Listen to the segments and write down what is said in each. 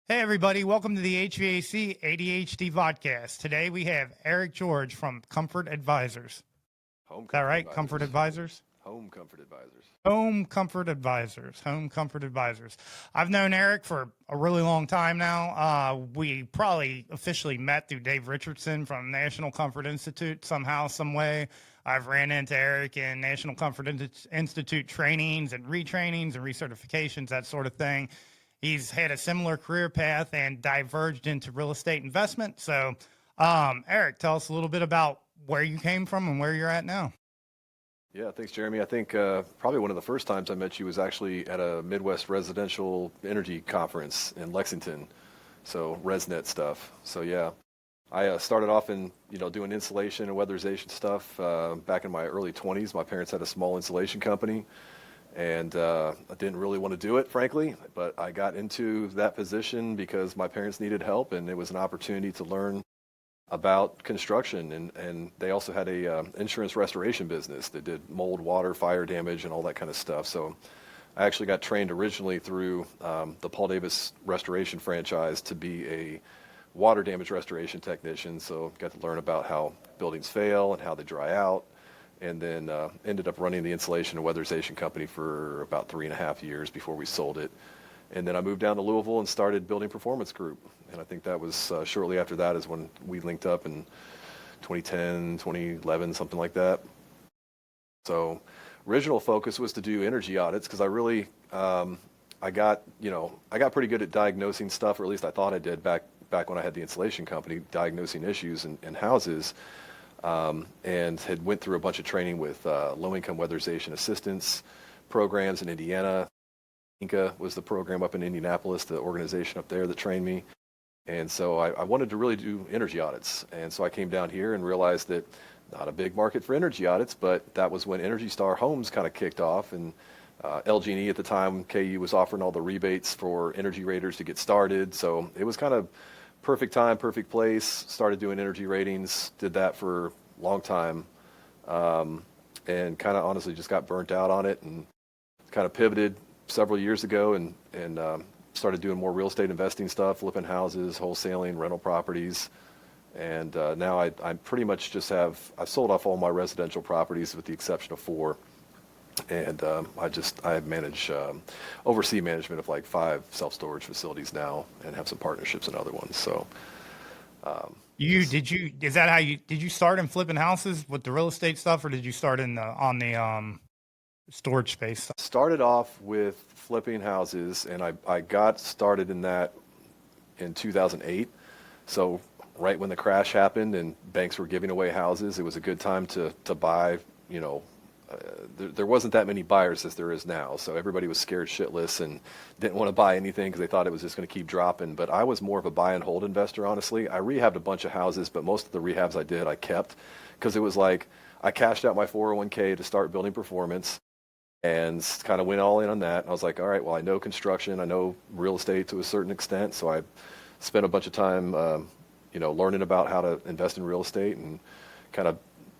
Hey, everybody. Welcome to the HVAC ADHD Vodcast. Today we have Eric George from Comfort Advisors. Is Home that Comfort right? Comfort Advisors. Advisors? Home Comfort Advisors. Home Comfort Advisors. Home Comfort Advisors. I've known Eric for a really long time now. We probably officially met through Dave Richardson from National Comfort Institute somehow, some way. I've ran into Eric in National Comfort Institute trainings and retrainings and recertifications, that sort of thing. He's had a similar career path and diverged into real estate investment. So, Eric, tell us a little bit about where you came from and where you're at now. Yeah, thanks, Jeremy. I think probably one of the first times I met you was actually at a Midwest Residential Energy Conference in Lexington. So ResNet stuff. So yeah, I started off in doing insulation and weatherization stuff back in my early 20s. My parents had a small insulation company, and I didn't really want to do it, frankly. But I got into that position because my parents needed help, and it was an opportunity to learn about construction, and they also had a insurance restoration business that did mold, water, fire damage, and all that kind of stuff. So I actually got trained originally through the Paul Davis Restoration franchise to be a water damage restoration technician. So got to learn about how buildings fail and how they dry out, and then ended up running the insulation and weatherization company for about 3.5 years before we sold it. And then I moved down to Louisville and started Building Performance Group. And I think that was shortly after that is when we linked up in 2010, 2011, something like that. So original focus was to do energy audits because I really, I got pretty good at diagnosing stuff, or at least I thought I did back when I had the insulation company, diagnosing issues in houses, and had went through a bunch of training with low-income weatherization assistance programs in Indiana. Inca was the program up in Indianapolis, the organization up there that trained me. And so I wanted to really do energy audits. And so I came down here and realized that not a big market for energy audits, but that was when Energy Star Homes kind of kicked off. And LG&E at the time, KU was offering all the rebates for energy raters to get started. So it was kind of perfect time, perfect place. Started doing energy ratings, did that for a long time, and kind of honestly just got burnt out on it and kind of pivoted several years ago and started doing more real estate investing stuff, flipping houses, wholesaling, rental properties. And now I pretty much just I've sold off all my residential properties with the exception of 4. And I manage, oversee management of like 5 self-storage facilities now and have some partnerships in other ones. So Is that how did you start in flipping houses with the real estate stuff, or did you start on the storage space? started off with flipping houses, and I got started in that in 2008. So right when the crash happened and banks were giving away houses, it was a good time to buy. There wasn't that many buyers as there is now, so everybody was scared shitless and didn't want to buy anything because they thought it was just going to keep dropping. But I was more of a buy and hold investor, honestly. I rehabbed a bunch of houses, but most of the rehabs I did, I kept because it was like I cashed out my 401k to start Building Performance and kind of went all in on that. I was like, all right, well, I know construction, I know real estate to a certain extent, so I spent a bunch of time, learning about how to invest in real estate and kind of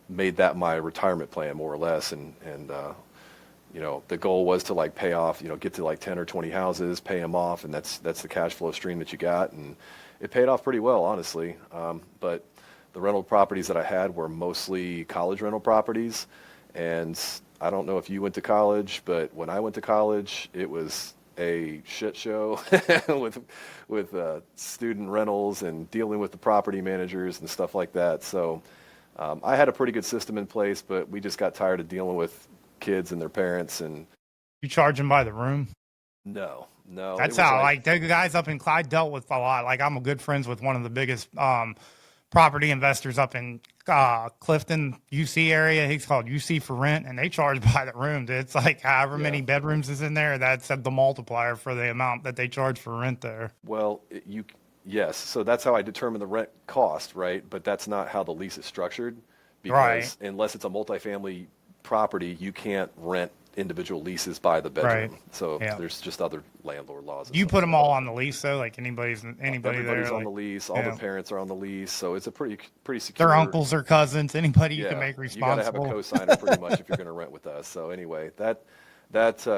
made that my retirement plan more or less. And the goal was to like pay off, get to like 10 or 20 houses, pay them off, and that's the cash flow stream that you got. And it paid off pretty well, honestly. But the rental properties that I had were mostly college rental properties, and I don't know if you went to college, but when I went to college, it was a shit show with student rentals and dealing with the property managers and stuff like that. So I had a pretty good system in place, but we just got tired of dealing with kids and their parents. And You charge them by the room? no, it That's was how, like, like, the guys up in Clyde dealt with a lot. Like, I'm good friends with one of the biggest property investors up in Clifton, UC area. He's called UC for Rent, and they charge by the room. Dude. It's like however yeah. many bedrooms is in there, that's the multiplier for the amount that they charge for rent there. Well, yes. So that's how I determine the rent cost, right? But that's not how the lease is structured, Right, because unless it's a multifamily property, you can't rent individual leases by the right. bedroom. So Yeah. there's just other landlord laws and You stuff put like them that. all on the lease, though? Like anybody Everybody's there? on the Like, lease. All the yeah. parents are on the lease. So it's a pretty Their secure. uncles or cousins, anybody you can Yeah, make you got to have a responsible. co-signer pretty much if you're going to rent with us. So anyway, that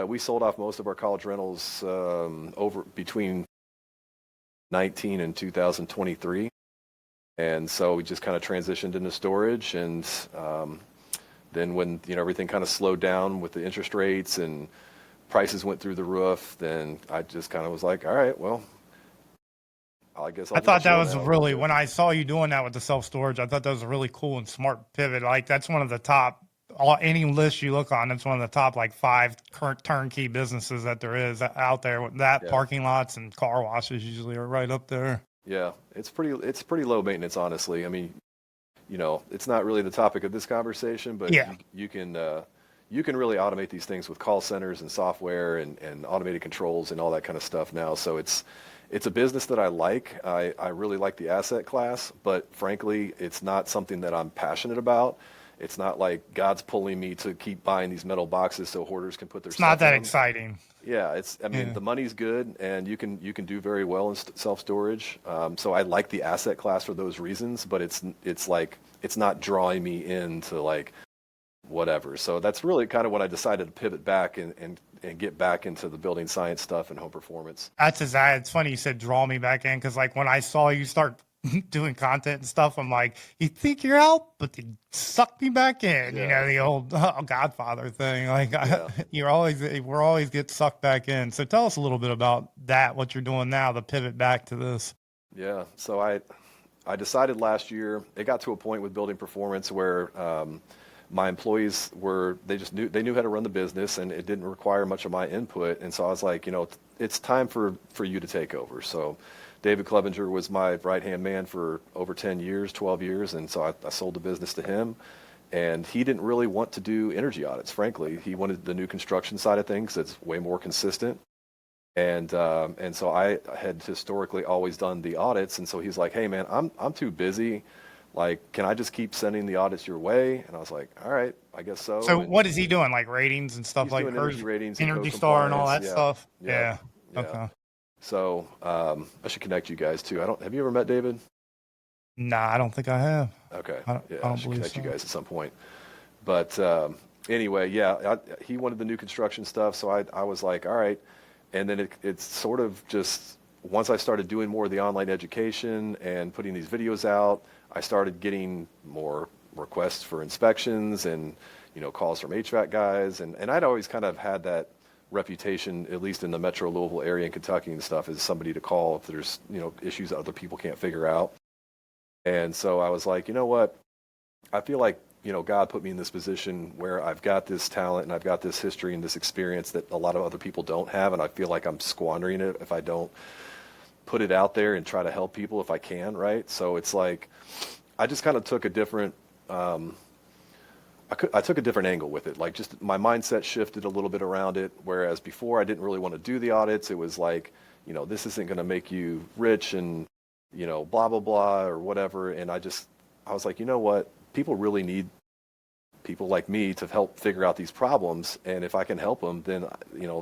we sold off most of our college rentals over between 2019 and 2023. And so we just kind of transitioned into storage. And then when, everything kind of slowed down with the interest rates and prices went through the roof, then I just kind of was like, all right, well, I guess I I'll thought just that chill was now a little really, bit. when I saw you doing that with the self-storage, I thought that was a really cool and smart pivot. Like that's one of the top, any list you look on, it's one of the top like 5 current turnkey businesses that there is out there. With that, Yeah. parking lots and car washes usually are right up there. Yeah, it's pretty low maintenance, honestly. I mean, it's not really the topic of this conversation, but Yeah. you can really automate these things with call centers and software and automated controls and all that kind of stuff now. So it's a business that I like. I really like the asset class, but frankly, it's not something that I'm passionate about. It's not like God's pulling me to keep buying these metal boxes so hoarders can put their It's not stuff that in them. exciting. Yeah, Yeah. the money's good and you can do very well in self-storage. So I like the asset class for those reasons, but it's like, it's not drawing me into like whatever. So that's really kind of when I decided to pivot back and get back into the building science stuff and home performance. That's exactly. It's funny you said draw me back in because like when I saw you start doing content and stuff, I'm like, you think you're out, but they suck me back in. Yeah. The old Godfather thing. Like Yeah. we're always get sucked back in. So tell us a little bit about that. What you're doing now, the pivot back to this. Yeah. So I decided last year, it got to a point with building performance where my employees they knew how to run the business and it didn't require much of my input. And so I was like, it's time for you to take over. So David Clevenger was my right-hand man for over 10 years, 12 years. And so I sold the business to him. And he didn't really want to do energy audits, frankly. He wanted the new construction side of things that's way more consistent. And so I had historically always done the audits. And so he's like, hey, man, I'm too busy. Like, can I just keep sending the audits your way? And I was like, all right, I guess so. So And what is he doing? Like ratings and stuff he's like doing hers, energy ratings and Energy code Star and all that compliance. stuff? Yeah. Yeah. Yeah. Okay. So I should connect you guys too. Have you ever met David? Nah, I don't think I have. Okay. I Yeah, I don't should believe connect so. you guys at some point. But anyway, yeah, he wanted the new construction stuff. So I was like, all right. And then it's sort of just, once I started doing more of the online education and putting these videos out, I started getting more requests for inspections and, calls from HVAC guys. And I'd always kind of had that reputation, at least in the metro Louisville area in Kentucky and stuff, as somebody to call if there's, issues that other people can't figure out. And so I was like, you know what? I feel like, God put me in this position where I've got this talent and I've got this history and this experience that a lot of other people don't have. And I feel like I'm squandering it if I don't put it out there and try to help people if I can, right? So it's like, I just kind of took a different, I took a different angle with it. Like just my mindset shifted a little bit around it. Whereas before I didn't really want to do the audits. It was like, this isn't going to make you rich and, blah, blah, blah, or whatever. And I was like, you know what? People really need people like me to help figure out these problems. And if I can help them, then,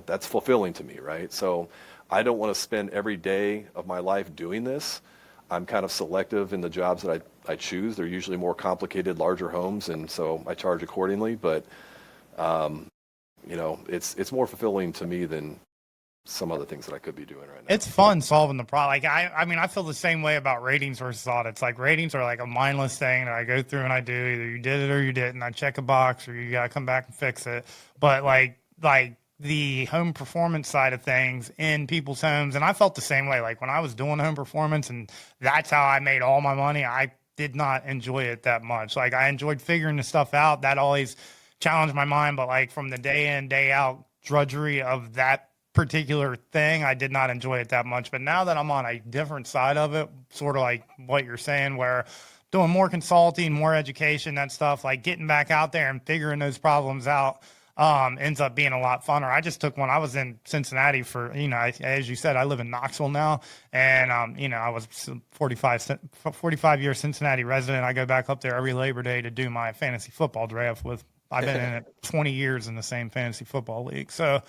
that's fulfilling to me, right? So I don't want to spend every day of my life doing this. I'm kind of selective in the jobs that I choose. They're usually more complicated, larger homes, and so I charge accordingly. But, it's more fulfilling to me than some other things that I could be doing right now. It's fun solving the problem. Like I mean, I feel the same way about ratings versus audits. Like ratings are like a mindless thing that I go through and I do. Either you did it or you didn't. I check a box or you got to come back and fix it. But like the home performance side of things in people's homes, and I felt the same way. Like when I was doing home performance, and that's how I made all my money. I did not enjoy it that much. Like I enjoyed figuring the stuff out. That always challenged my mind. But like from the day in, day out drudgery of that particular thing, I did not enjoy it that much. But now that I'm on a different side of it, sort of like what you're saying, where doing more consulting, more education, that stuff, like getting back out there and figuring those problems out, ends up being a lot funner. I just took one. I was in Cincinnati for, as you said, I live in Knoxville now. And, I was 45 year Cincinnati resident. I go back up there every Labor Day to do my fantasy football draft I've been in it 20 years in the same fantasy football league. So,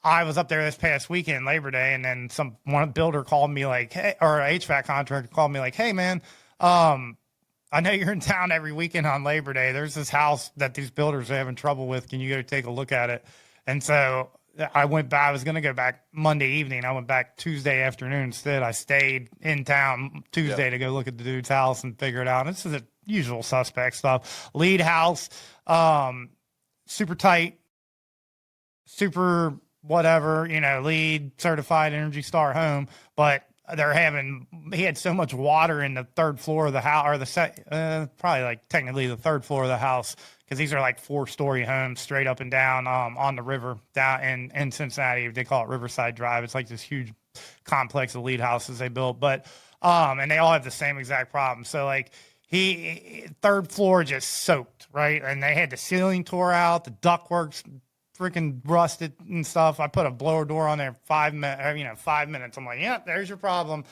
I was up there this past weekend, Labor Day, and then one builder called me like, hey, or a HVAC contractor called me like, hey man, I know you're in town every weekend on Labor Day. There's this house that these builders are having trouble with. Can you go take a look at it? And so I went back. I was going to go back Monday evening. I went back Tuesday afternoon instead. I stayed in town Tuesday to go look at the dude's house and figure it out. This is the usual suspect stuff. LEED house, super tight, super whatever, LEED certified Energy Star home, but he had so much water in the third floor of the house, or probably like technically the third floor of the house, because these are like 4-story homes straight up and down on the river down in Cincinnati. They call it Riverside Drive. It's like this huge complex of LEED houses they built, but and they all have the same exact problem. So like third floor just soaked, right? And they had the ceiling tore out, the ductwork's freaking rusted and stuff. I put a blower door on there 5 minutes. 5 minutes. I'm like, yeah, there's your problem.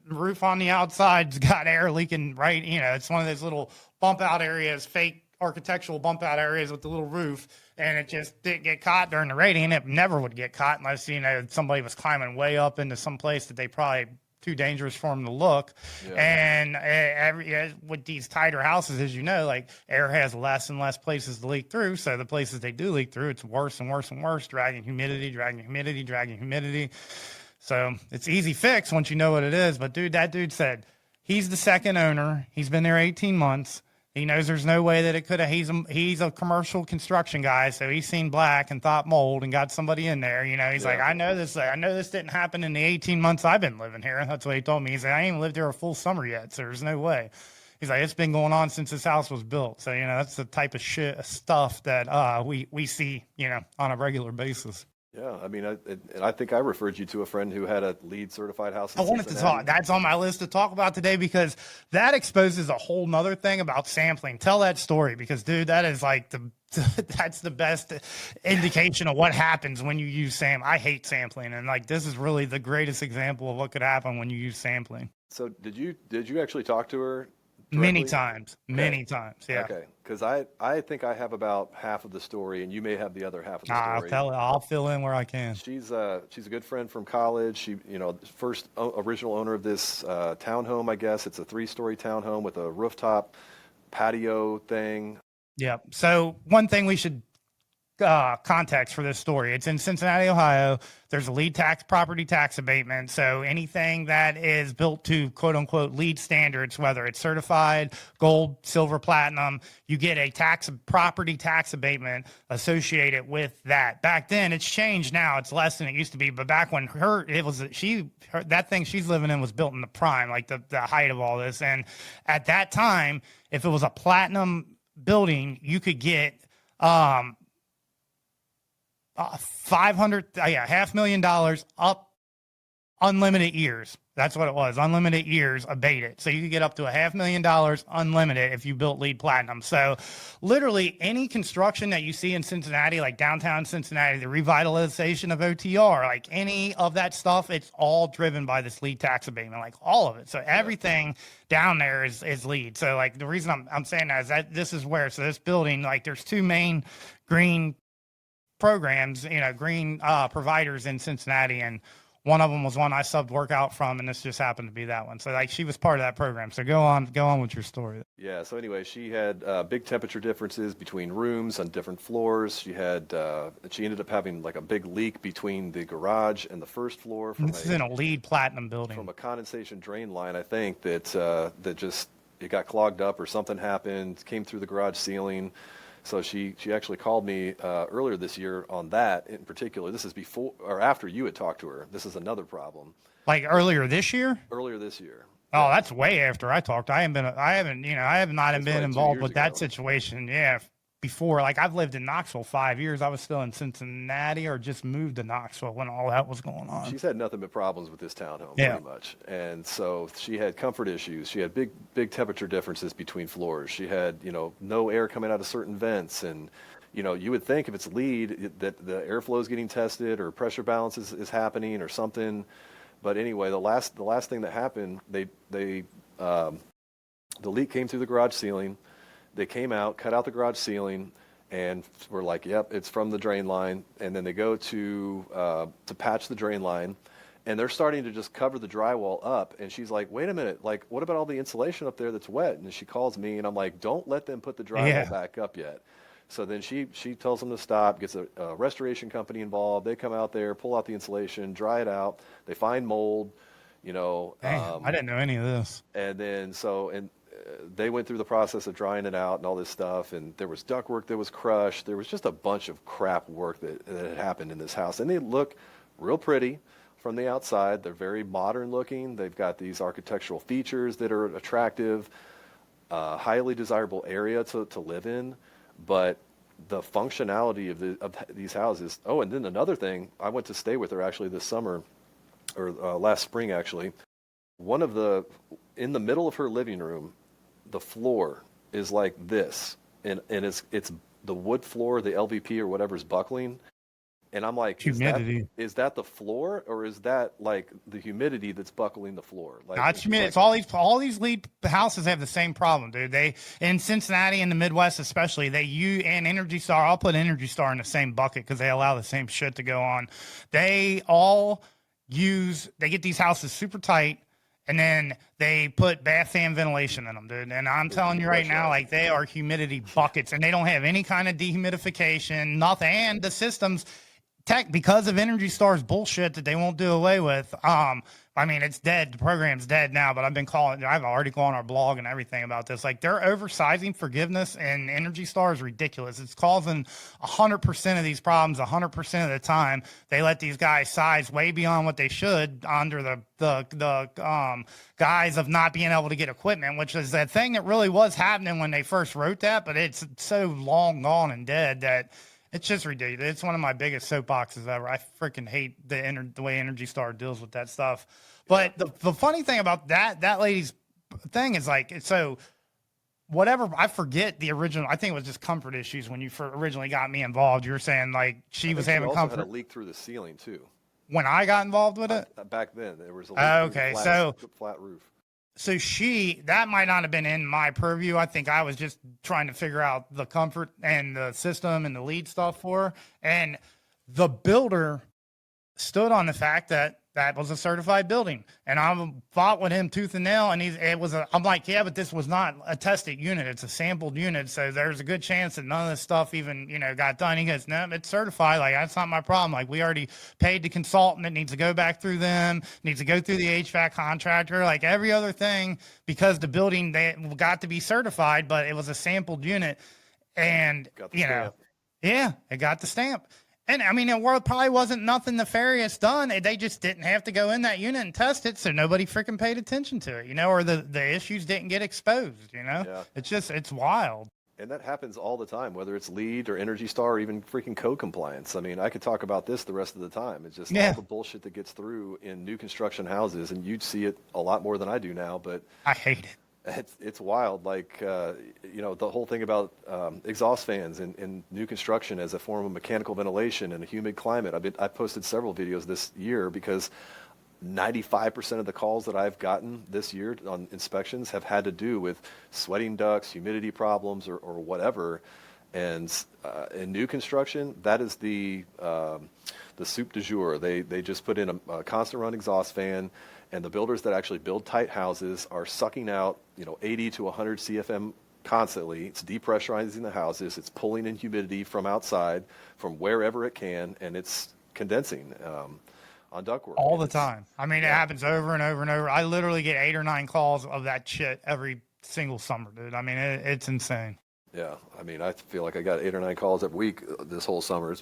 Roof on the outside's got air leaking, right? It's one of those little bump out areas, fake architectural bump out areas with the little roof, and it just didn't get caught during the rating. It never would get caught unless, somebody was climbing way up into some place that they probably too dangerous for them to look. Yeah. And with these tighter houses, as you know, like air has less and less places to leak through. So the places they do leak through, it's worse and worse and worse, dragging humidity. So it's easy fix once you know what it is. But that dude said he's the second owner. He's been there 18 months. He knows there's no way that it could have. He's a commercial construction guy, so he's seen black and thought mold and got somebody in there. He's like, I know this didn't happen in the 18 months I've been living here. That's what he told me. He said, I ain't even lived here a full summer yet, so there's no way. He's like, it's been going on since this house was built. So that's the type of stuff that we see on a regular basis. Yeah, I mean, I think I referred you to a friend who had a LEED certified house. I wanted to talk. That's on my list to talk about today because that exposes a whole nother thing about sampling. Tell that story because, dude, that is like that's the best indication of what happens when you use I hate sampling, and like this is really the greatest example of what could happen when you use sampling. So did you actually talk to her? Many times, yeah. Okay, because I think I have about half of the story, and you may have the other half of the story. I'll fill in where I can. She's a good friend from college. She, first original owner of this townhome, I guess. It's a 3-story townhome with a rooftop patio thing. Yeah. So one thing we should context for this story. It's in Cincinnati, Ohio. There's a LEED property tax abatement. So anything that is built to quote unquote LEED standards, whether it's certified, gold, silver, platinum, you get a property tax abatement associated with that. Back then it's changed now. It's less than it used to be. But back when that thing she's living in was built in the prime, like the height of all this. And at that time, if it was a platinum building, you could get, $500,000 up, unlimited years. That's what it was. Unlimited years abated. So you could get up to $500,000 unlimited if you built LEED platinum. So literally any construction that you see in Cincinnati, like downtown Cincinnati, the revitalization of OTR, like any of that stuff, it's all driven by this LEED tax abatement, like all of it. So everything down there is LEED. So like the reason I'm saying that is that this is where, so this building, like there's 2 main green programs, green providers in Cincinnati, and one of them was one I subbed work out from, and this just happened to be that one. So like she was part of that program. So go on with your story. Yeah. So anyway, she had big temperature differences between rooms on different floors. She ended up having like a big leak between the garage and the first floor. This is in a LEED platinum building. From a condensation drain line, I think that just it got clogged up or something happened, came through the garage ceiling. So she actually called me earlier this year on that in particular. This is before or after you had talked to her. This is another problem. Like earlier this year? Earlier this year. Oh, that's way after I talked. I have not been involved with that situation. Yeah, before. Like I've lived in Knoxville 5 years. I was still in Cincinnati or just moved to Knoxville when all that was going on. She's had nothing but problems with this townhome, pretty much. And so she had comfort issues. She had big temperature differences between floors. She had, no air coming out of certain vents. And, you would think if it's LEED that the airflow is getting tested or pressure balance is happening or something. But anyway, the last thing that happened, the leak came through the garage ceiling. They came out, cut out the garage ceiling, and we're like, yep, it's from the drain line. And then they go to patch the drain line, and they're starting to just cover the drywall up. And she's like, wait a minute, like, what about all the insulation up there that's wet? And she calls me, and I'm like, don't let them put the drywall back up yet. So then she tells them to stop, gets a restoration company involved. They come out there, pull out the insulation, dry it out. They find mold, you know. Damn, I didn't know any of this. And then they went through the process of drying it out and all this stuff. And there was ductwork that was crushed. There was just a bunch of crap work that had happened in this house. And they look real pretty from the outside. They're very modern looking. They've got these architectural features that are attractive, highly desirable area to live in. But the functionality of these houses. Oh, and then another thing, I went to stay with her actually this summer, or last spring actually. In the middle of her living room, the floor is like this, and it's the wood floor, the LVP or whatever's buckling. And I'm like, humidity. Is that the floor, or is that like the humidity that's buckling the floor? Like, Not humidity. It's all these LEED houses have the same problem, dude. They in Cincinnati and the Midwest especially, and Energy Star. I'll put Energy Star in the same bucket because they allow the same shit to go on. They get these houses super tight, and then they put bath fan ventilation in them, dude. And I'm telling you right now, like, they are humidity buckets, and they don't have any kind of dehumidification, nothing. And the systems, because of Energy Star's bullshit that they won't do away with. I mean, it's dead. The program's dead now, but I've already gone on our blog and everything about this. Like, their oversizing forgiveness and Energy Star is ridiculous. It's causing 100% of these problems 100% of the time. They let these guys size way beyond what they should under the guise of not being able to get equipment, which is that thing that really was happening when they first wrote that, but it's so long gone and dead that it's just ridiculous. It's one of my biggest soapboxes ever. I freaking hate the way Energy Star deals with that stuff. But the funny thing about that lady's thing is, like, so whatever, I forget the original. I think it was just comfort issues when you originally got me involved. You were saying, like, she was having comfort. Had a leak through the ceiling too. When I got involved with it? Back then, there was a leak through the flat roof. So that might not have been in my purview. I think I was just trying to figure out the comfort and the system and the LEED stuff for her. And the builder stood on the fact that was a certified building. And I fought with him tooth and nail. And I'm like, yeah, but this was not a tested unit. It's a sampled unit. So there's a good chance that none of this stuff even, got done. He goes, no, it's certified. Like, that's not my problem. Like, we already paid the consultant. It needs to go back through them, needs to go through the HVAC contractor, like every other thing, because the building, they got to be certified, but it was a sampled unit. And, yeah, it got the stamp. And I mean, it probably wasn't nothing nefarious done. They just didn't have to go in that unit and test it, so nobody freaking paid attention to it, or the issues didn't get exposed, Yeah. It's wild. And that happens all the time, whether it's LEED or Energy Star or even freaking code compliance. I mean, I could talk about this the rest of the time. It's just all the bullshit that gets through in new construction houses, and you'd see it a lot more than I do now, but I hate it. It's wild. Like, the whole thing about exhaust fans in new construction as a form of mechanical ventilation in a humid climate. I posted several videos this year because 95% of the calls that I've gotten this year on inspections have had to do with sweating ducts, humidity problems, or whatever. And in new construction, that is the soup du jour. They just put in a constant run exhaust fan. And the builders that actually build tight houses are sucking out, 80 to 100 CFM constantly. It's depressurizing the houses. It's pulling in humidity from outside, from wherever it can, and it's condensing on ductwork. All the time. I mean, it happens over and over and over. I literally get 8 or 9 calls of that shit every single summer, dude. I mean, it's insane. Yeah. I mean, I feel like I got 8 or 9 calls every week this whole summer.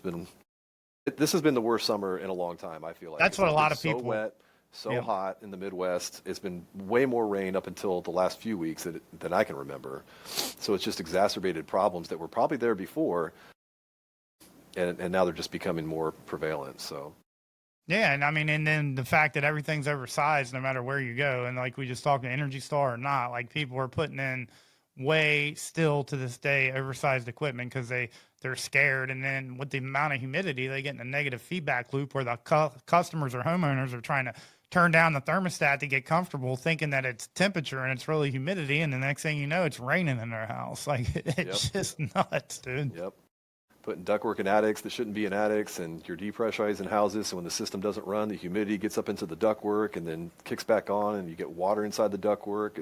This has been the worst summer in a long time, I feel like. That's what a lot of people... So wet. So hot in the Midwest. It's been way more rain up until the last few weeks than I can remember. So it's just exacerbated problems that were probably there before, and now they're just becoming more prevalent. So, yeah, and I mean, and then the fact that everything's oversized no matter where you go, and like we just talked to Energy Star or not, like people are putting in way still to this day oversized equipment because they're scared. And then with the amount of humidity, they get in a negative feedback loop where the customers or homeowners are trying to turn down the thermostat to get comfortable, thinking that it's temperature and it's really humidity. And the next thing you know, it's raining in their house. Like, it's just nuts, dude. Yep. Putting ductwork in attics that shouldn't be in attics, and you're depressurizing houses. So when the system doesn't run, the humidity gets up into the ductwork and then kicks back on, and you get water inside the ductwork.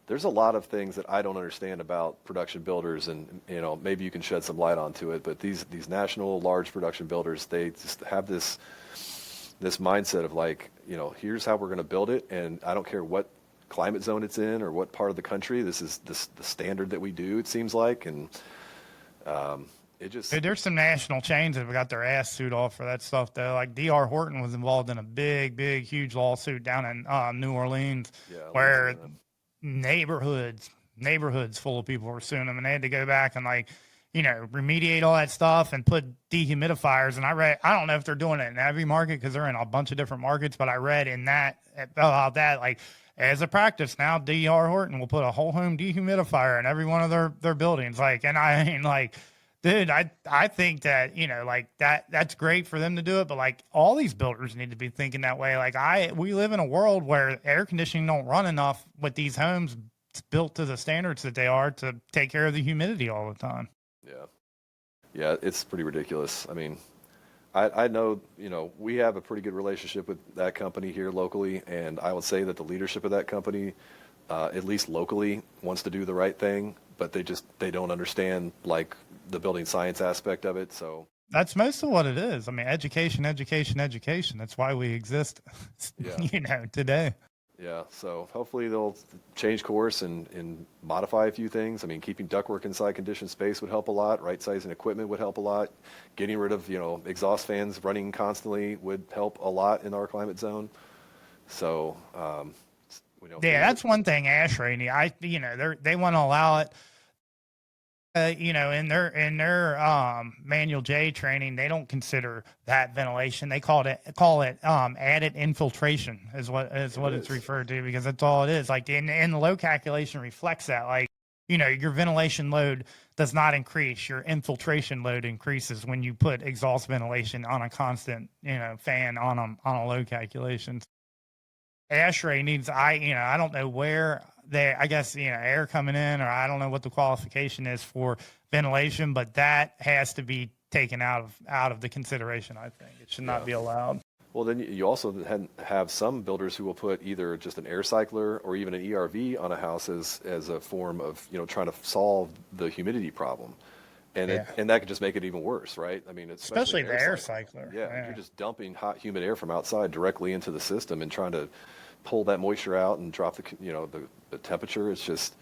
there's a lot of things that I don't understand about production builders, and maybe you can shed some light onto it. But these national large production builders, they just have this mindset of like, here's how we're going to build it, and I don't care what climate zone it's in or what part of the country. This is the standard that we do. It seems like, and it just. Dude, there's some national chains that have got their ass sued off for that stuff though. Like D.R. Horton was involved in a big, huge lawsuit down in New Orleans, where neighborhoods full of people were suing them, and they had to go back and like, remediate all that stuff and put dehumidifiers. And I don't know if they're doing it in every market because they're in a bunch of different markets, but I read in that about that, like, as a practice now, D.R. Horton will put a whole home dehumidifier in every one of their buildings. Like, and I mean, like, dude, I think that, like that's great for them to do it, but like all these builders need to be thinking that way. Like we live in a world where air conditioning don't run enough with these homes built to the standards that they are to take care of the humidity all the time. Yeah, it's pretty ridiculous. I mean, I know, we have a pretty good relationship with that company here locally, and I would say that the leadership of that company, at least locally, wants to do the right thing, but they don't understand like the building science aspect of it. So that's most of what it is. I mean, education. That's why we exist, today. Yeah. So hopefully they'll change course and modify a few things. I mean, keeping ductwork inside conditioned space would help a lot. Right sizing equipment would help a lot. Getting rid of, exhaust fans running constantly would help a lot in our climate zone. So, that's one thing ASHRAE, they want to allow it. In their manual J training, they don't consider that ventilation. They call it added infiltration is what it's referred to, because that's all it is. Like, and the load calculation reflects that. Like, your ventilation load does not increase. Your infiltration load increases when you put exhaust ventilation on a constant, fan on a load calculation. ASHRAE needs, I don't know where I guess, air coming in, or I don't know what the qualification is for ventilation, but that has to be taken out of the consideration. I think it should not be allowed. Well, then you also have some builders who will put either just an air cycler or even an ERV on a house as a form of, trying to solve the humidity problem. And and that could just make it even worse, right? I mean, especially the air cycler. Yeah, you're just dumping hot, humid air from outside directly into the system and trying to pull that moisture out and drop the temperature. It's just,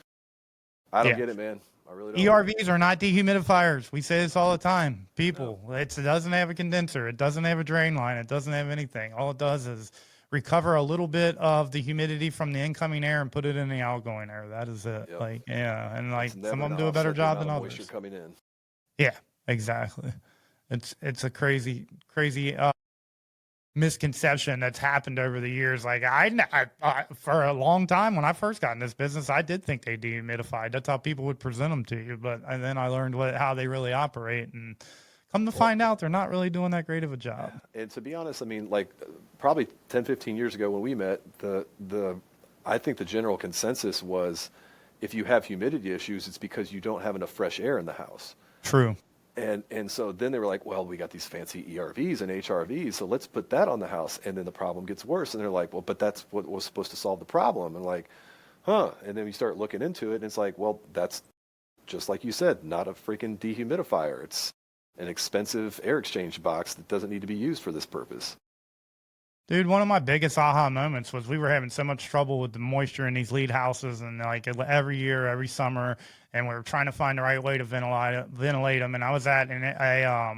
I don't get it, man. I really don't. ERVs are not dehumidifiers. We say this all the time. People, it doesn't have a condenser. It doesn't have a drain line. It doesn't have anything. All it does is recover a little bit of the humidity from the incoming air and put it in the outgoing air. That is it. Yep. And some of them do a better job than others. Moisture coming in. Yeah, exactly. It's a crazy misconception that's happened over the years. Like I for a long time when I first got in this business, I did think they dehumidified. That's how people would present them to you. And then I learned how they really operate, and come to find out they're not really doing that great of a job. And to be honest, I mean, like probably 10, 15 years ago when we met, I think the general consensus was if you have humidity issues, it's because you don't have enough fresh air in the house. True. And so then they were like, well, we got these fancy ERVs and HRVs, so let's put that on the house. And then the problem gets worse. And they're like, well, but that's what was supposed to solve the problem. And like, huh. And then we start looking into it, and it's like, well, that's just like you said, not a freaking dehumidifier. It's an expensive air exchange box that doesn't need to be used for this purpose. Dude, one of my biggest aha moments was we were having so much trouble with the moisture in these LEED houses, and like every year, every summer, and we were trying to find the right way to ventilate them. And I was at a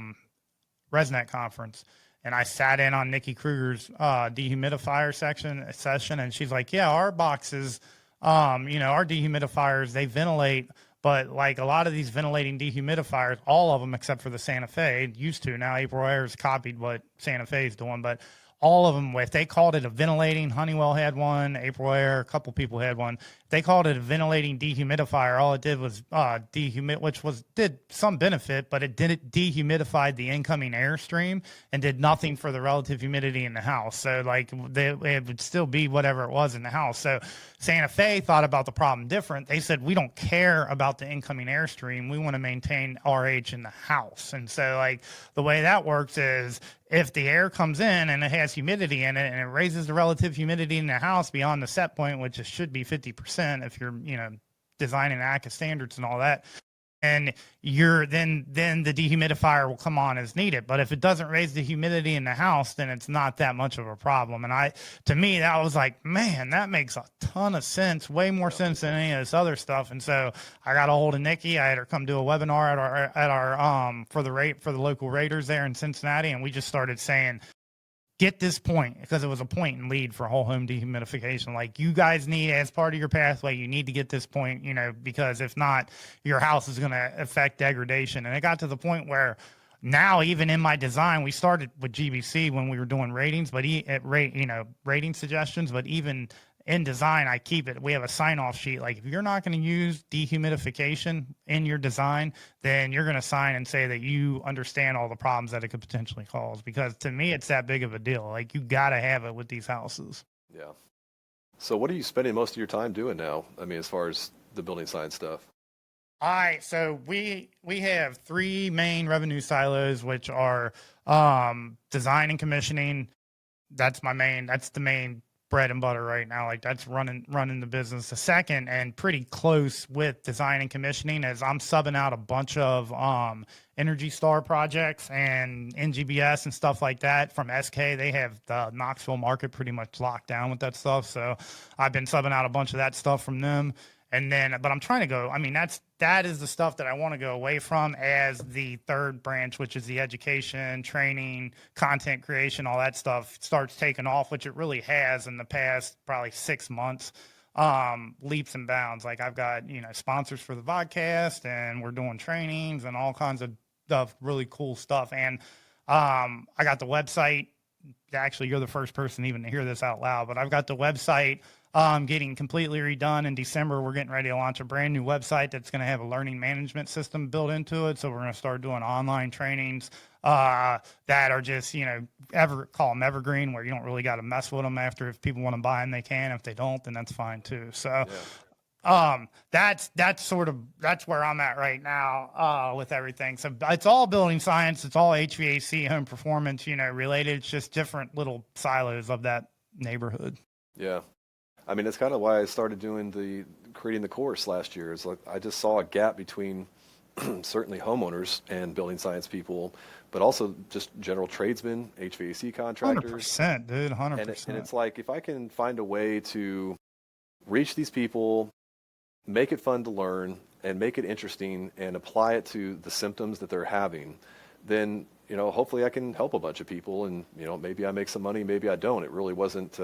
ResNet conference, and I sat in on Nikki Kruger's dehumidifier session, and she's like, yeah, our boxes, our dehumidifiers, they ventilate, but like a lot of these ventilating dehumidifiers, all of them except for the Santa Fe, used to. Now April Air's copied what Santa Fe is doing, but all of them, if they called it a ventilating, Honeywell had one, April Air, a couple people had one. They called it a ventilating dehumidifier. All it did was which did some benefit, but it didn't dehumidify the incoming airstream and did nothing for the relative humidity in the house. So like it would still be whatever it was in the house. So Santa Fe thought about the problem different. They said, we don't care about the incoming airstream. We want to maintain RH in the house. And so like the way that works is if the air comes in and it has humidity in it and it raises the relative humidity in the house beyond the set point, which it should be 50% if you're, designing ACA standards and all that, and then the dehumidifier will come on as needed. But if it doesn't raise the humidity in the house, then it's not that much of a problem. And to me, that was like, man, that makes a ton of sense, way more sense than any of this other stuff. And so I got a hold of Nikki. I had her come do a webinar at our for the local Raiders there in Cincinnati, and we just started saying, get this point, because it was a point in LEED for whole home dehumidification. Like, you guys need, as part of your pathway, you need to get this point, because if not, your house is going to affect degradation. And it got to the point where now, even in my design, we started with GBC when we were doing ratings, but rating suggestions, but even in design, I keep it. We have a sign-off sheet. Like, if you're not going to use dehumidification in your design, then you're going to sign and say that you understand all the problems that it could potentially cause. Because to me, it's that big of a deal. Like, you got to have it with these houses. Yeah. So what are you spending most of your time doing now? I mean, as far as the building science stuff. All right, so we have 3 main revenue silos, which are design and commissioning. That's the main bread and butter right now. Like, that's running the business. The second, and pretty close with design and commissioning, is I'm subbing out a bunch of Energy Star projects and NGBS and stuff like that from SK. They have the Knoxville market pretty much locked down with that stuff. So I've been subbing out a bunch of that stuff from them. And then, but I'm trying to go, that is the stuff that I want to go away from as the third branch, which is the education, training, content creation, all that stuff starts taking off, which it really has in the past probably 6 months, leaps and bounds. Like, I've got, sponsors for the Vodcast, and we're doing trainings and all kinds of really cool stuff. And I got the website. Actually, you're the first person even to hear this out loud, but I've got the website getting completely redone in December. We're getting ready to launch a brand new website that's going to have a learning management system built into it. So we're going to start doing online trainings that are just, call them evergreen, where you don't really got to mess with them after. If people want to buy them, they can. If they don't, then that's fine too. So that's where I'm at right now with everything. So it's all building science. It's all HVAC, home performance, related. It's just different little silos of that neighborhood. Yeah. I mean, that's kind of why I started creating the course last year. Is like, I just saw a gap between certainly homeowners and building science people, but also just general tradesmen, HVAC contractors. 100%, dude, 100%. And it's like, if I can find a way to reach these people, make it fun to learn, and make it interesting, and apply it to the symptoms that they're having, then, hopefully I can help a bunch of people, and, maybe I make some money, maybe I don't. It really wasn't,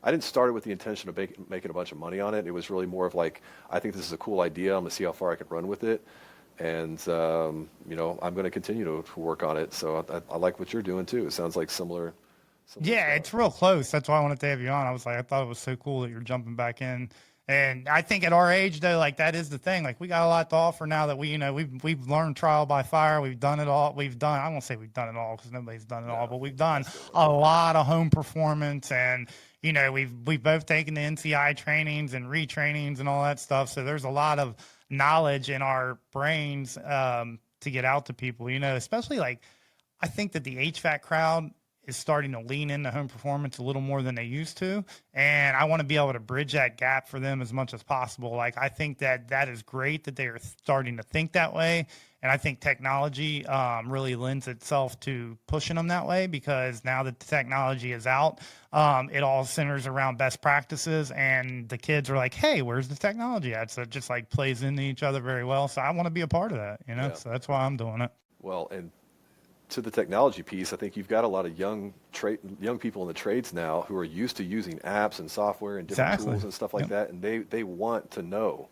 I didn't start it with the intention of making a bunch of money on it. It was really more of like, I think this is a cool idea. I'm going to see how far I can run with it. And, I'm going to continue to work on it. So I like what you're doing too. It sounds like similar yeah, stuff. It's real close. That's why I wanted to have you on. I thought it was so cool that you're jumping back in. And I think at our age, though, like, that is the thing. Like, we got a lot to offer now that we've learned trial by fire. We've done it all. I won't say we've done it all, because nobody's done it all, but we've done a lot of home performance, and we've both taken the NCI trainings and retrainings and all that stuff. So there's a lot of knowledge in our brains to get out to people. Especially, like, I think that the HVAC crowd is starting to lean into home performance a little more than they used to. And I want to be able to bridge that gap for them as much as possible. Like, I think that is great that they are starting to think that way. And I think technology really lends itself to pushing them that way, because now that the technology is out, it all centers around best practices, and the kids are like, hey, where's the technology at? So it just like plays into each other very well. So I want to be a part of that, Yeah. So that's why I'm doing it. Well, and to the technology piece, I think you've got a lot of young people in the trades now who are used to using apps and software and different tools and stuff like that, and they want to know,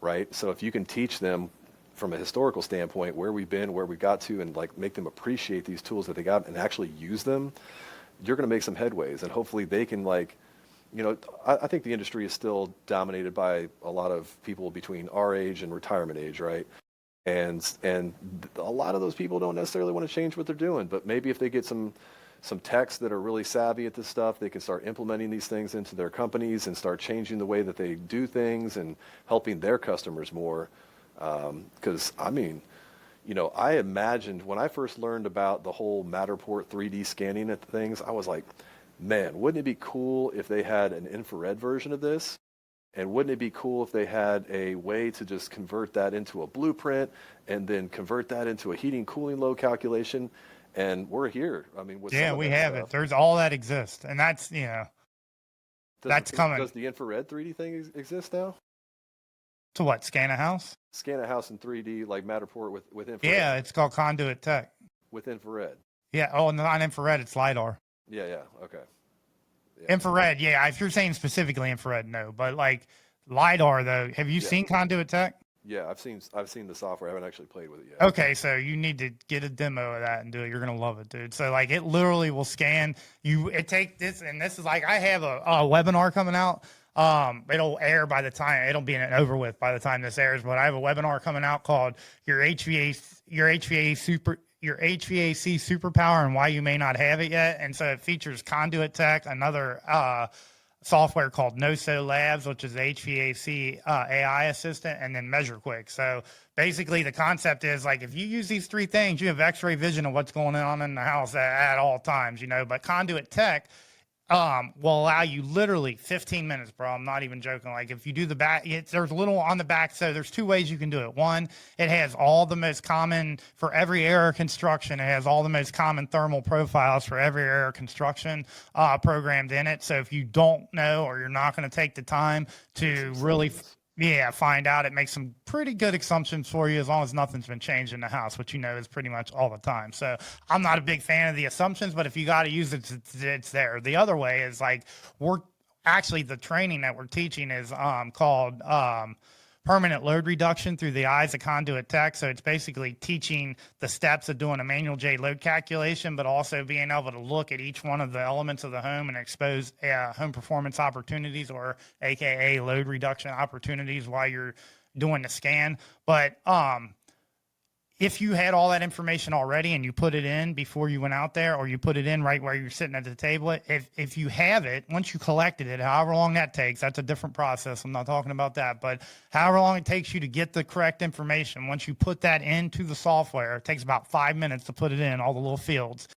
right? So if you can teach them from a historical standpoint where we've been, where we got to, and like make them appreciate these tools that they got and actually use them, you're going to make some headways, and hopefully they can, like, I think the industry is still dominated by a lot of people between our age and retirement age, right? And a lot of those people don't necessarily want to change what they're doing, but maybe if they get some techs that are really savvy at this stuff, they can start implementing these things into their companies and start changing the way that they do things and helping their customers more. Because, I mean, I imagined when I first learned about the whole Matterport 3D scanning of things, I was like, man, wouldn't it be cool if they had an infrared version of this? And wouldn't it be cool if they had a way to just convert that into a blueprint and then convert that into a heating cooling load calculation? And we're here. I mean, with some Yeah, of we that have it. stuff. There's all that exists. And that's, that's coming Does the infrared 3D thing exist now? to what? Scan a house? Scan a house in 3D like Matterport with infrared. Yeah, it's called conduit tech. With infrared. Yeah. Oh, not infrared. It's LiDAR. Yeah, yeah. Okay. Yeah. Infrared. Yeah. If you're saying specifically infrared, no. But like LiDAR, though, have you seen conduit tech? Yeah, I've seen the software. I haven't actually played with it yet. Okay, so you need to get a demo of that and do it. You're gonna love it, dude. So like it literally will scan you. It take this, and this is like I have a webinar coming out. It'll air by the time it'll be over with by the time this airs. But I have a webinar coming out called your HVAC superpower and why you may not have it yet. And so it features Conduit Tech, another software called NoSo Labs, which is HVAC AI assistant, and then MeasureQuick. So basically the concept is like if you use these three things, you have x-ray vision of what's going on in the house at all times, but Conduit Tech will allow you literally 15 minutes, bro. I'm not even joking. Like if you do the back, there's a little on the back. So there's two ways you can do it. One, it has all the most common for every era construction. It has all the most common thermal profiles for every era construction programmed in it. So if you don't know, or you're not going to take the time to really find out, it makes some pretty good assumptions for you as long as nothing's been changed in the house, which is pretty much all the time. So I'm not a big fan of the assumptions, but if you got to use it, it's there. The other way is like the training that we're teaching is called permanent load reduction through the eyes of conduit tech. So it's basically teaching the steps of doing a manual J load calculation, but also being able to look at each one of the elements of the home and expose home performance opportunities, or AKA load reduction opportunities, while you're doing the scan. But if you had all that information already and you put it in before you went out there, or you put it in right where you're sitting at the table, if you have it, once you collected it, however long that takes, that's a different process. I'm not talking about that, but however long it takes you to get the correct information, once you put that into the software, it takes about 5 minutes to put it in all the little fields.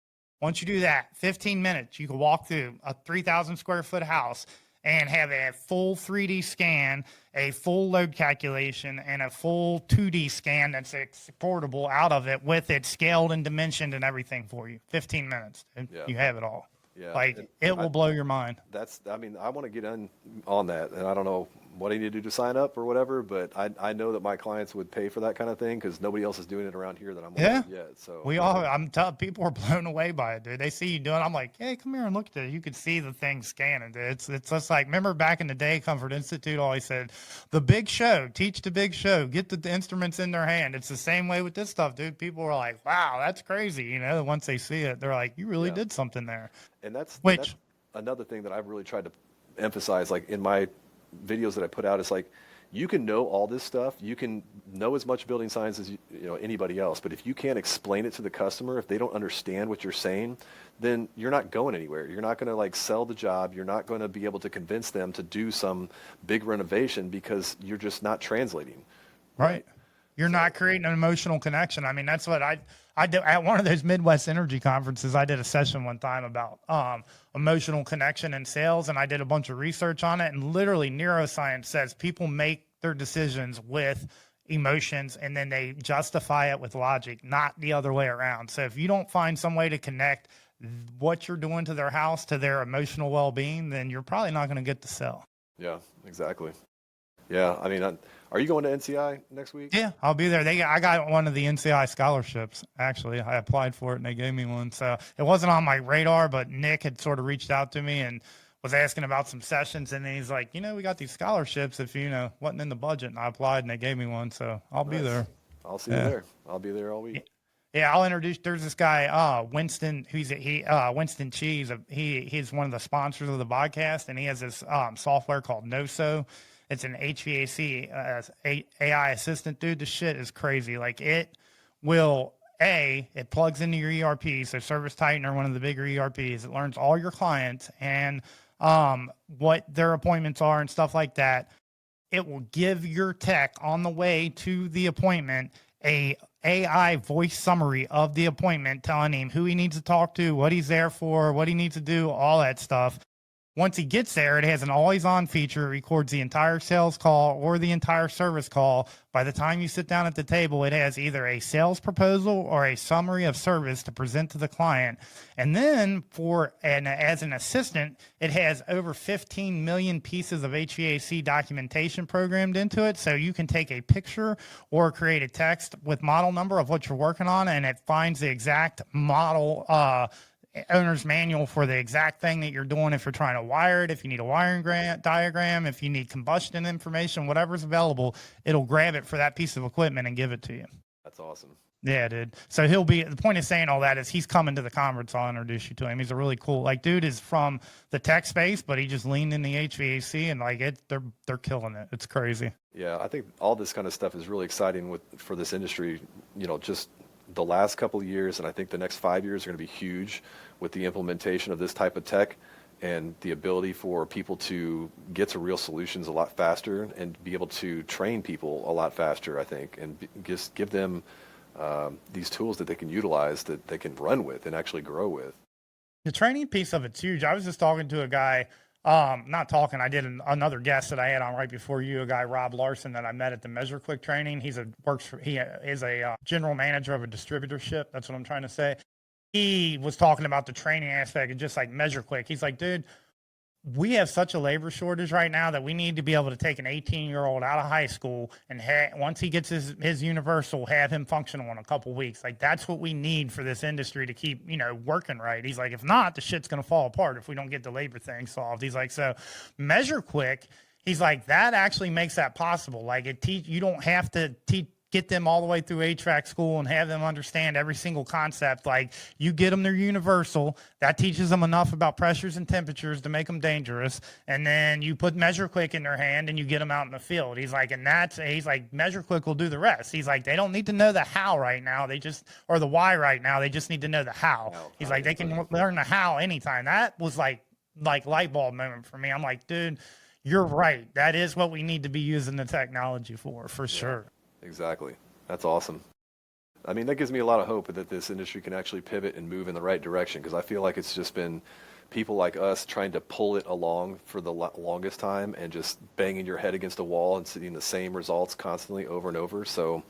Once you do that, 15 minutes, you can walk through a 3,000 square foot house and have a full 3D scan, a full load calculation, and a full 2D scan that's exportable out of it with it scaled and dimensioned and everything for you. 15 minutes, and you have it all. Yeah. Like, it will blow your mind. I want to get on that, and I don't know what I need to do to sign up or whatever, but I know that my clients would pay for that kind of thing because nobody else is doing it around here that I'm aware of yet. So I'm telling people are blown away by it, dude. They see you doing it. I'm like, hey, come here and look at it. You could see the thing scanning, dude. It's just like, remember back in the day, Comfort Institute always said, the big show, teach the big show, get the instruments in their hand. It's the same way with this stuff, dude. People are like, wow, that's crazy. Once they see it, they're like, you really did something there. And that's another thing that I've really tried to emphasize, like in my videos that I put out, is like, you can know all this stuff, you can know as much building science as anybody else, but if you can't explain it to the customer, if they don't understand what you're saying, then you're not going anywhere. You're not going to like sell the job. You're not going to be able to convince them to do some big renovation because you're just not translating. Right. You're not creating an emotional connection. I mean, that's what I did at one of those Midwest energy conferences. I did a session one time about emotional connection in sales, and I did a bunch of research on it. And literally, neuroscience says people make their decisions with emotions, and then they justify it with logic, not the other way around. So if you don't find some way to connect what you're doing to their house to their emotional well-being, then you're probably not going to get the sell. Yeah, exactly. Yeah, I mean, are you going to NCI next week? Yeah, I'll be there. I got one of the NCI scholarships, actually. I applied for it, and they gave me one. So it wasn't on my radar, but Nick had sort of reached out to me and was asking about some sessions. And then he's like, we got these scholarships if, wasn't in the budget. And I applied, and they gave me one. So I'll be there. I'll see you there. I'll be there all week. Yeah, I'll introduce. There's this guy, Winston, Winston Cheese. He's one of the sponsors of the podcast, and he has this software called NoSo. It's an HVAC AI assistant, dude. This shit is crazy. Like it plugs into your ERP. So ServiceTitan or one of the bigger ERPs. It learns all your clients and what their appointments are and stuff like that. It will give your tech on the way to the appointment a AI voice summary of the appointment, telling him who he needs to talk to, what he's there for, what he needs to do, all that stuff. Once he gets there, it has an always on feature. It records the entire sales call or the entire service call. By the time you sit down at the table, it has either a sales proposal or a summary of service to present to the client. And then as an assistant, it has over 15 million pieces of HVAC documentation programmed into it. So you can take a picture or create a text with model number of what you're working on, and it finds the exact model owner's manual for the exact thing that you're doing. If you're trying to wire it, if you need a wiring diagram, if you need combustion information, whatever's available, it'll grab it for that piece of equipment and give it to you. That's awesome. Yeah, dude. So the point of saying all that is he's coming to the conference. I'll introduce you to him. He's a really cool, dude is from the tech space, but he just leaned in the HVAC and they're killing it. It's crazy. Yeah, I think all this kind of stuff is really exciting for this industry. Just the last couple of years, and I think the next 5 years are going to be huge with the implementation of this type of tech and the ability for people to get to real solutions a lot faster and be able to train people a lot faster, I think, and just give them these tools that they can utilize, that they can run with and actually grow with. The training piece of it's huge. I was just talking to a guy, I did another guest that I had on right before you, a guy, Rob Larson, that I met at the Measure Quick training. He is a general manager of a distributorship. That's what I'm trying to say. He was talking about the training aspect and just like Measure Quick. He's like, dude, we have such a labor shortage right now that we need to be able to take an 18-year-old out of high school and once he gets his universal, have him functional in a couple weeks. Like, that's what we need for this industry to keep, working right. He's like, if not, the shit's going to fall apart if we don't get the labor thing solved. He's like, so Measure Quick, he's like, that actually makes that possible. Like, you don't have to get them all the way through HVAC school and have them understand every single concept. Like, you get them their universal, that teaches them enough about pressures and temperatures to make them dangerous. And then you put Measure Quick in their hand and you get them out in the field. He's like, Measure Quick will do the rest. He's like, they don't need to know the how right now. Or the why right now. They just need to know the how. He's like, they can learn the how anytime. That was like light bulb moment for me. I'm like, dude, you're right. That is what we need to be using the technology for sure. Exactly. That's awesome. I mean, that gives me a lot of hope that this industry can actually pivot and move in the right direction, because I feel like it's just been people like us trying to pull it along for the longest time and just banging your head against a wall and seeing the same results constantly over and over. So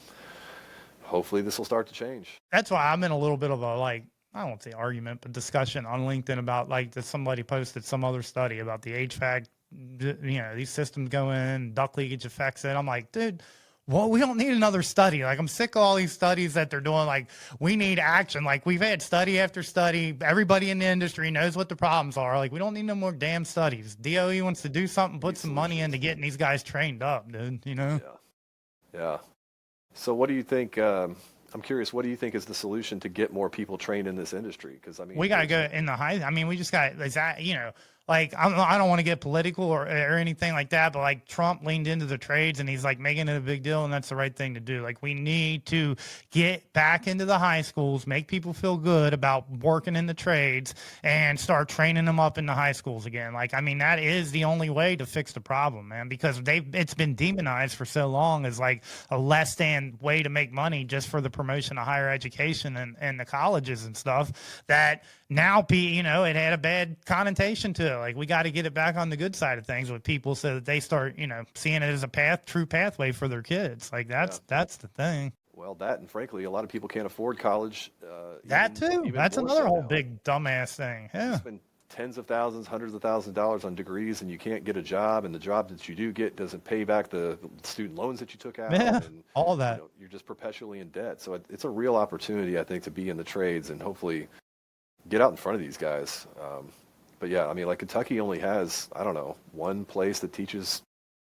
hopefully this will start to change. That's why I'm in a little bit of a, I won't say argument, but discussion on LinkedIn about that somebody posted some other study about the HVAC, these systems go in, duct leakage affects it. I'm like, dude, well, we don't need another study. Like, I'm sick of all these studies that they're doing. Like, we need action. Like, we've had study after study. Everybody in the industry knows what the problems are. Like, we don't need no more damn studies. DOE wants to do something, put some money into getting these guys trained up, dude, Yeah. So what do you think, I'm curious, what do you think is the solution to get more people trained in this industry? Because, I mean, we got to go in the high. I mean, we just got, I don't want to get political or anything like that, but Trump leaned into the trades and he's making it a big deal, and that's the right thing to do. We need to get back into the high schools, make people feel good about working in the trades, and start training them up in the high schools again. That is the only way to fix the problem, man, because it's been demonized for so long as a less than way to make money just for the promotion of higher education and the colleges and stuff, that now it had a bad connotation to it. We got to get it back on the good side of things with people so that they start, seeing it as a true pathway for their kids. That's the thing. Well, that, and frankly, a lot of people can't afford college. That too. That's another whole big dumbass thing. Yeah. You spend tens of thousands, hundreds of thousands of dollars on degrees, and you can't get a job, and the job that you do get doesn't pay back the student loans that you took out. Yeah, and, all that. You're just perpetually in debt. So it's a real opportunity, I think, to be in the trades and hopefully get out in front of these guys. But yeah, Kentucky only has, one place that teaches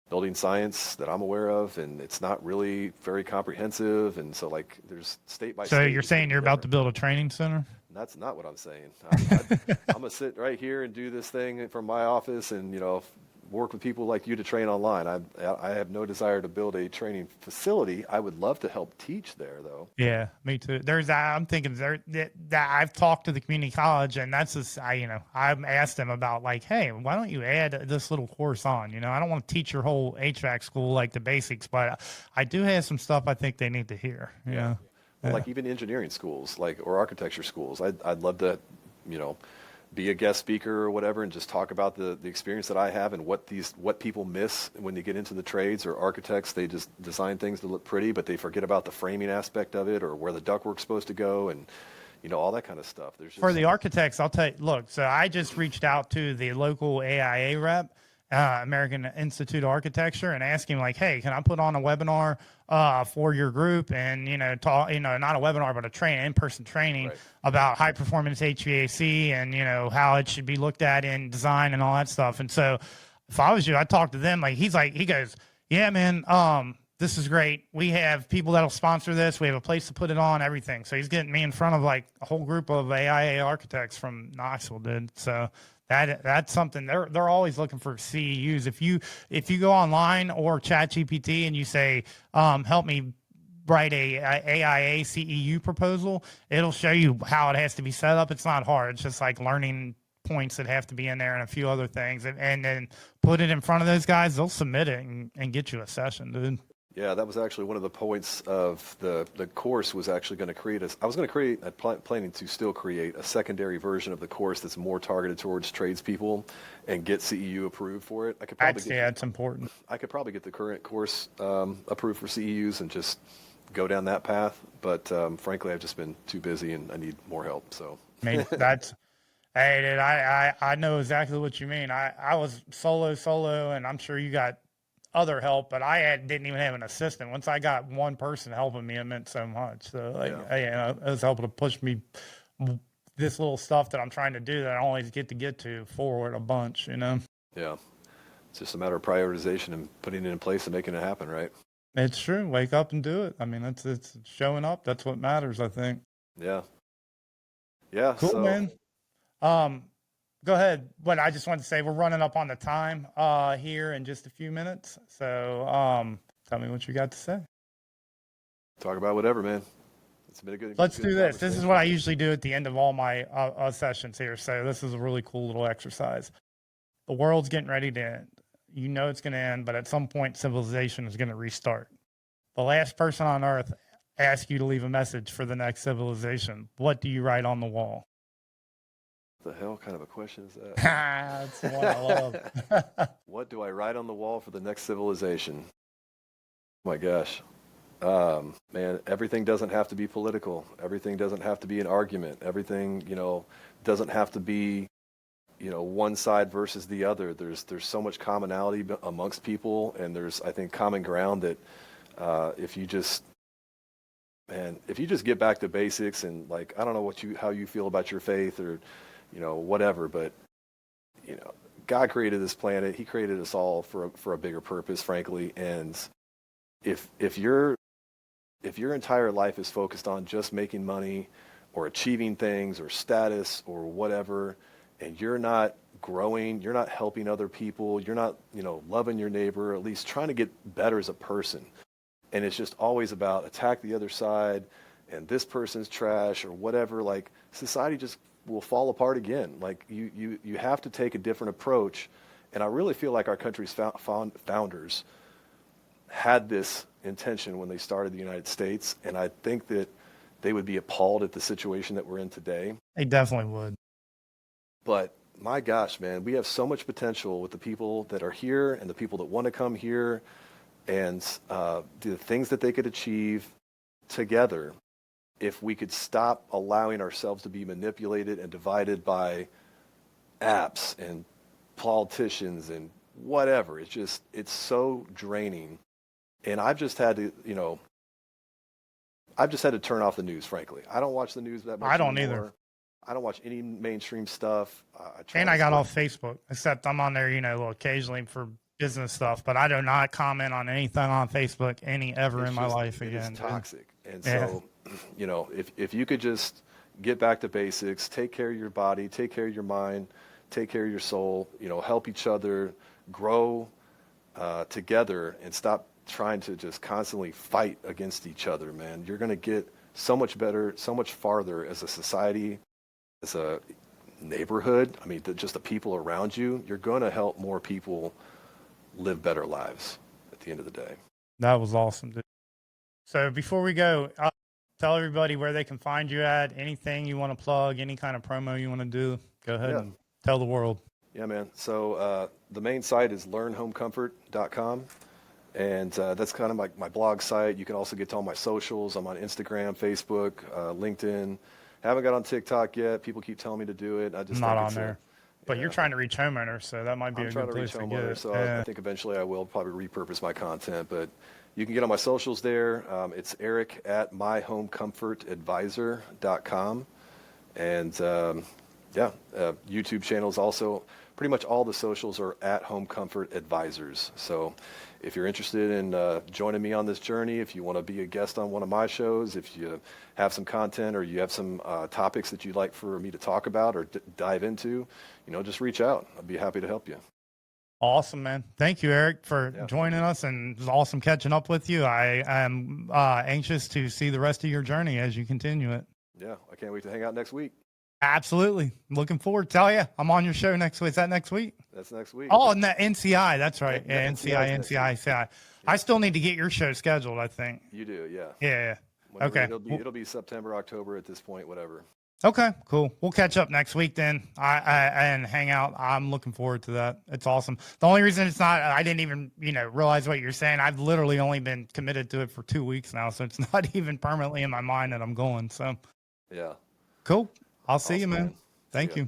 building science that I'm aware of, and it's not really very comprehensive. And so there's state by state. So you're saying you're about to build a training center? That's not what I'm saying. I'm going to sit right here and do this thing from my office and, work with people like you to train online. I have no desire to build a training facility. I would love to help teach there, though. Yeah, me too. I'm thinking that I've talked to the community college, and that's just, I've asked them about hey, why don't you add this little course on? I don't want to teach your whole HVAC school the basics, but I do have some stuff I think they need to hear. Yeah. Yeah. like even engineering schools, or architecture schools. I'd love to, be a guest speaker or whatever, and just talk about the experience that I have and what people miss when they get into the trades. Or architects, they just design things to look pretty, but they forget about the framing aspect of it, or where the ductwork's supposed to go, and all that kind of stuff. There's just, For the architects, I'll tell you, look, so I just reached out to the local AIA rep, American Institute of Architecture, and asked him, like, hey, can I put on a webinar for your group, and, talk, not a webinar, but in-person training Right. about high performance HVAC and, how it should be looked at in design and all that stuff. And so if I was you, I'd talk to them. He goes, yeah, man, this is great. We have people that'll sponsor this. We have a place to put it on, everything. So he's getting me in front of like a whole group of AIA architects from Knoxville, dude. So that's something they're always looking for CEUs. If you go online or chat GPT and you say, help me write a AIA CEU proposal, it'll show you how it has to be set up. It's not hard. It's just like learning points that have to be in there and a few other things, and then put it in front of those guys. They'll submit it and get you a session, dude. Yeah, that was actually one of the points of the course. Was actually going to create I was going to create, planning to still create a secondary version of the course that's more targeted towards tradespeople and get CEU approved for it. It's important. I could probably get the current course approved for CEUs and just go down that path. But frankly, I've just been too busy and I need more help. So Hey, dude, I know exactly what you mean. I was solo, and I'm sure you got other help, but didn't even have an assistant. Once I got one person helping me, it meant so much. So it was helping to push me this little stuff that I'm trying to do that I always get to forward a bunch, Yeah. It's just a matter of prioritization and putting it in place and making it happen, right? It's true. Wake up and do it. I mean, it's showing up. That's what matters, I think. Yeah. Yeah. Cool, man. Go ahead. But I just wanted to say we're running up on the time here in just a few minutes. So tell me what you got to say. Talk about whatever, man. It's been a good. Let's do this. This is what I usually do at the end of all my sessions here. So this is a really cool little exercise. The world's getting ready to end. You know it's going to end, but at some point civilization is going to restart. The last person on Earth asks you to leave a message for the next civilization. What do you write on the wall? The hell kind of a question is that? That's the one I love. What do I write on the wall for the next civilization? Oh my gosh. Man, everything doesn't have to be political. Everything doesn't have to be an argument. Everything, doesn't have to be, one side versus the other. There's so much commonality amongst people, and there's, I think, common ground that if you just get back to basics and, like, I don't know how you feel about your faith or whatever, but God created this planet. He created us all for a bigger purpose, frankly. And if your entire life is focused on just making money or achieving things or status or whatever, and you're not growing, you're not helping other people, you're not loving your neighbor, or at least trying to get better as a person, and it's just always about attack the other side and this person's trash or whatever, like, society just will fall apart again. Like, you have to take a different approach. And I really feel like our country's founders had this intention when they started the United States. And I think that they would be appalled at the situation that we're in today. They definitely would. But my gosh, man, we have so much potential with the people that are here and the people that want to come here, and the things that they could achieve together if we could stop allowing ourselves to be manipulated and divided by apps and politicians and whatever. It's so draining. And I've just had to turn off the news, frankly. I don't watch the news that much I don't anymore. either. I don't watch any mainstream stuff. I got off Facebook, except I'm on there, occasionally for business stuff, but I do not comment on anything on Facebook ever in my life again. It's toxic. And so, if you could just get back to basics, take care of your body, take care of your mind, take care of your soul, help each other, grow together, and stop trying to just constantly fight against each other, man. You're going to get so much better, so much farther as a society, as a neighborhood. I mean, just the people around you. You're going to help more people live better lives at the end of the day. That was awesome, dude. So before we go, tell everybody where they can find you at, anything you want to plug, any kind of promo you want to do. Go ahead and tell the world. Yeah, man. So the main site is learnhomecomfort.com. And that's kind of my blog site. You can also get to all my socials. I'm on Instagram, Facebook, LinkedIn. Haven't got on TikTok yet. People keep telling me to do it. I just Not think on it's there. But you're trying to reach homeowners, so that might be a good place to get it. So I think eventually I will probably repurpose my content. But you can get on my socials there. It's Eric at myhomecomfortadvisor.com. And YouTube channels also. Pretty much all the socials are at Home Comfort Advisors. So if you're interested in joining me on this journey, if you want to be a guest on one of my shows, if you have some content or you have some topics that you'd like for me to talk about or dive into, just reach out. I'd be happy to help you. Awesome, man. Thank you, Eric, for joining us, and it was awesome catching up with you. I am anxious to see the rest of your journey as you continue it. Yeah, I can't wait to hang out next week. Absolutely. Looking forward. Tell you, I'm on your show next week. Is that next week? That's next week. Oh, and that NCI. That's right. Yeah, NCI. NCI. I still need to get your show scheduled, I think. You do, yeah. Yeah. Whenever Okay. It'll be September, October at this point, whatever. Okay, cool. We'll catch up next week then. And hang out. I'm looking forward to that. It's awesome. The only reason it's not, I didn't even, realize what you're saying. I've literally only been committed to it for 2 weeks now, so it's not even permanently in my mind that I'm going. So yeah. cool. I'll see you, man. Thank you.